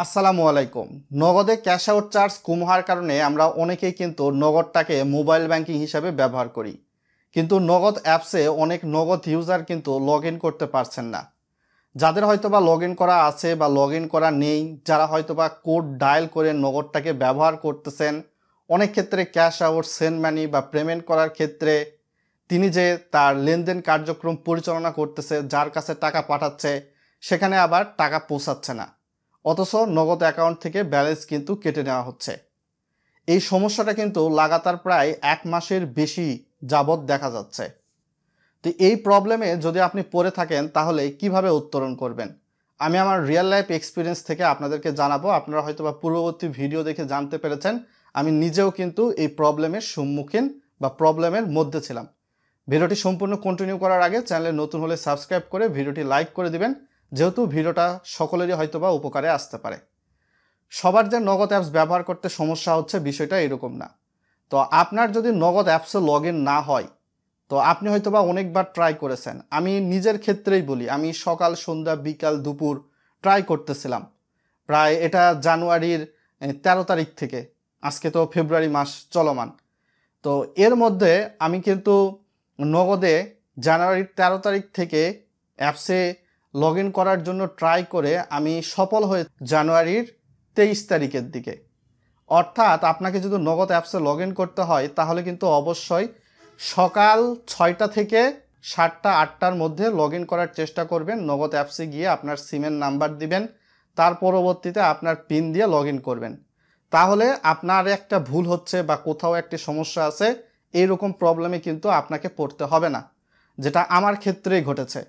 আসসালামু আলাইকুম। নগদে ক্যাশ আউট চার্জ কম হওয়ার কারণে আমরা অনেকেই কিন্তু নগদটাকে মোবাইল ব্যাংকিং হিসাবে ব্যবহার করি, কিন্তু নগদ অ্যাপসে অনেক নগদ ইউজার কিন্তু লগ ইন করতে পারছেন না। যাদের হয়তোবা লগ ইন করা আছে বা লগ ইন করা নেই, যারা হয়তোবা কোড ডায়াল করে নগদটাকে ব্যবহার করতেছেন, অনেক ক্ষেত্রে ক্যাশ আউট, সেন্ড মানি বা পেমেন্ট করার ক্ষেত্রে তিনি যে তার লেনদেন কার্যক্রম পরিচালনা করতেছে, যার কাছে টাকা পাঠাচ্ছে, সেখানে আবার টাকা পৌঁছাচ্ছে না, অথচ নগদ অ্যাকাউন্ট থেকে ব্যালেন্স কিন্তু কেটে নেওয়া হচ্ছে। এই সমস্যাটা কিন্তু লাগাতার প্রায় 1 মাসের বেশি যাবৎ দেখা যাচ্ছে। তো এই প্রবলেমে যদি আপনি পড়ে থাকেন তাহলে কিভাবে উত্তরণ করবেন, আমি আমার রিয়েল লাইফ এক্সপিরিয়েন্স থেকে আপনাদেরকে জানাবো। আপনারা হয়তোবা পূর্ববর্তী ভিডিও দেখে জানতে পেরেছেন, আমি নিজেও কিন্তু এই প্রবলেমের সম্মুখীন বা প্রবলেমের মধ্যে ছিলাম। ভিডিওটি সম্পূর্ণ কন্টিনিউ করার আগে চ্যানেলে নতুন হলে সাবস্ক্রাইব করে ভিডিওটি লাইক করে দিবেন, যেহেতু ভিডিওটা সকলেরই হয়তোবা উপকারে আসতে পারে। সবার যে নগদ অ্যাপস ব্যবহার করতে সমস্যা হচ্ছে বিষয়টা এরকম না। তো আপনার যদি নগদ অ্যাপসে লগ ইন না হয়, তো আপনি হয়তোবা অনেকবার ট্রাই করেছেন। আমি নিজের ক্ষেত্রেই বলি, আমি সকাল সন্ধ্যা বিকাল দুপুর ট্রাই করতেছিলাম। প্রায় এটা জানুয়ারির 13 তারিখ থেকে, আজকে তো ফেব্রুয়ারি মাস চলমান। তো এর মধ্যে আমি কিন্তু নগদে জানুয়ারির 13 তারিখ থেকে অ্যাপসে লগ ইন করার জন্য ট্রাই করে আমি সফল হয়ে জানুয়ারির 23 তারিখের দিকে। অর্থাৎ আপনাকে যদি নগদ অ্যাপসে লগ ইন করতে হয় তাহলে কিন্তু অবশ্যই সকাল 6টা থেকে 7টা 8টার মধ্যে লগ ইন করার চেষ্টা করবেন। নগদ অ্যাপসে গিয়ে আপনার সিমের নাম্বার দিবেন, তার পরবর্তীতে আপনার পিন দিয়ে লগ ইন করবেন। তাহলে আপনার একটা ভুল হচ্ছে বা কোথাও একটি সমস্যা আছে, এইরকম প্রবলেমে কিন্তু আপনাকে পড়তে হবে না, যেটা আমার ক্ষেত্রেই ঘটেছে।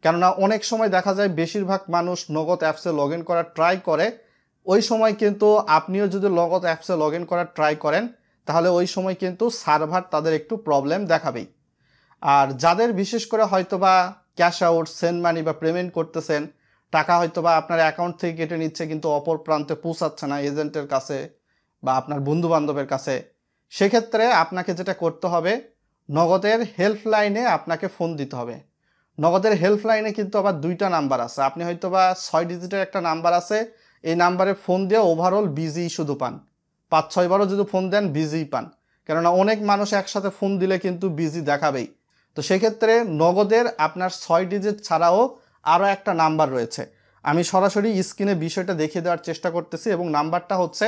কেননা অনেক সময় দেখা যায় বেশিরভাগ মানুষ নগদ অ্যাপসে লগ ইন করার ট্রাই করে, ওই সময় কিন্তু আপনিও যদি নগদ অ্যাপসে লগ ইন করার ট্রাই করেন তাহলে ওই সময় কিন্তু সার্ভার তাদের একটু প্রবলেম দেখাবেই। আর যাদের বিশেষ করে হয়তোবা ক্যাশ আউট, সেন্ড মানি বা পেমেন্ট করতেছেন, টাকা হয়তোবা আপনার অ্যাকাউন্ট থেকে কেটে নিচ্ছে কিন্তু অপর প্রান্তে পৌঁছাচ্ছে না এজেন্টের কাছে বা আপনার বন্ধু বান্ধবের কাছে, সেক্ষেত্রে আপনাকে যেটা করতে হবে, নগদের হেল্পলাইনে আপনাকে ফোন দিতে হবে। নগদের হেল্পলাইনে কিন্তু আবার 2টা নাম্বার আছে, আপনি হয়তোবা 6 ডিজিটের একটা নাম্বার আছে, এই নাম্বারে ফোন দিয়ে ওভারঅল বিজি শুধু পান। 5-6 বারও যদি ফোন দেন বিজিই পান, কেননা অনেক মানুষ একসাথে ফোন দিলে কিন্তু বিজি দেখাবেই। তো সেক্ষেত্রে নগদের আপনার 6 ডিজিট ছাড়াও আরও একটা নাম্বার রয়েছে, আমি সরাসরি স্ক্রিনে বিষয়টা দেখিয়ে দেওয়ার চেষ্টা করতেছি, এবং নাম্বারটা হচ্ছে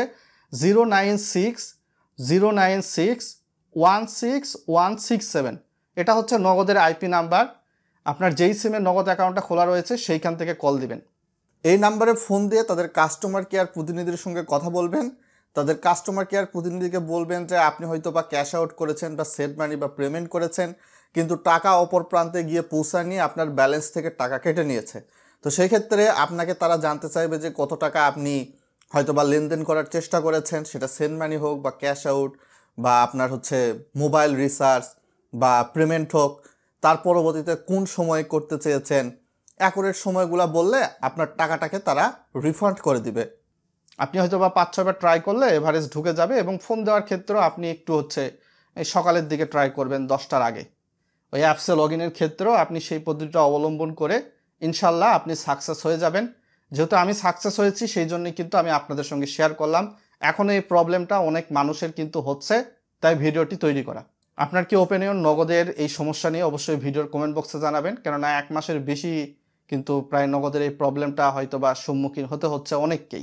096-096-16167। এটা হচ্ছে নগদের আইপি নাম্বার। আপনার যেই সিমে নগদ অ্যাকাউন্টটা খোলা রয়েছে সেইখান থেকে কল দিবেন। এই নাম্বারে ফোন দিয়ে তাদের কাস্টমার কেয়ার প্রতিনিধির সঙ্গে কথা বলবেন। তাদের কাস্টমার কেয়ার প্রতিনিধিকে বলবেন যে আপনি হয়তো বা ক্যাশ আউট করেছেন বা সেন্ড মানি বা পেমেন্ট করেছেন, কিন্তু টাকা অপর প্রান্তে গিয়ে পৌঁছায়নি, আপনার ব্যালেন্স থেকে টাকা কেটে নিয়েছে। তো সেই ক্ষেত্রে আপনাকে তারা জানতে চাইবে যে কত টাকা আপনি হয়তো বা লেনদেন করার চেষ্টা করেছেন, সেটা সেন্ড মানি হোক বা ক্যাশ আউট বা আপনার হচ্ছে মোবাইল রিচার্জ বা পেমেন্ট হোক, তার পরবর্তীতে কোন সময় করতে চেয়েছেন, অ্যাকুরেট সময়গুলো বললে আপনার টাকাটাকে তারা রিফান্ড করে দিবে। আপনি হয়তো বা 5-6 বার ট্রাই করলে এভারেজ ঢুকে যাবে, এবং ফোন দেওয়ার ক্ষেত্রেও আপনি একটু হচ্ছে এই সকালের দিকে ট্রাই করবেন 10টার আগে। ওই অ্যাপসে লগ ইনের ক্ষেত্রেও আপনি সেই পদ্ধতিটা অবলম্বন করে ইনশাল্লাহ আপনি সাকসেস হয়ে যাবেন। যেহেতু আমি সাকসেস হয়েছি সেই জন্যই কিন্তু আমি আপনাদের সঙ্গে শেয়ার করলাম। এখন এই প্রবলেমটা অনেক মানুষের কিন্তু হচ্ছে, তাই ভিডিওটি তৈরি করা। আপনার কি ওপিনিয়ন নগদের এই সমস্যা নিয়ে অবশ্যই ভিডিওর কমেন্ট বক্সে জানাবেন, কেননা 1 মাসের বেশি কিন্তু প্রায় নগদের এই প্রবলেমটা হয়তো বা সম্মুখীন হতে হচ্ছে অনেককেই।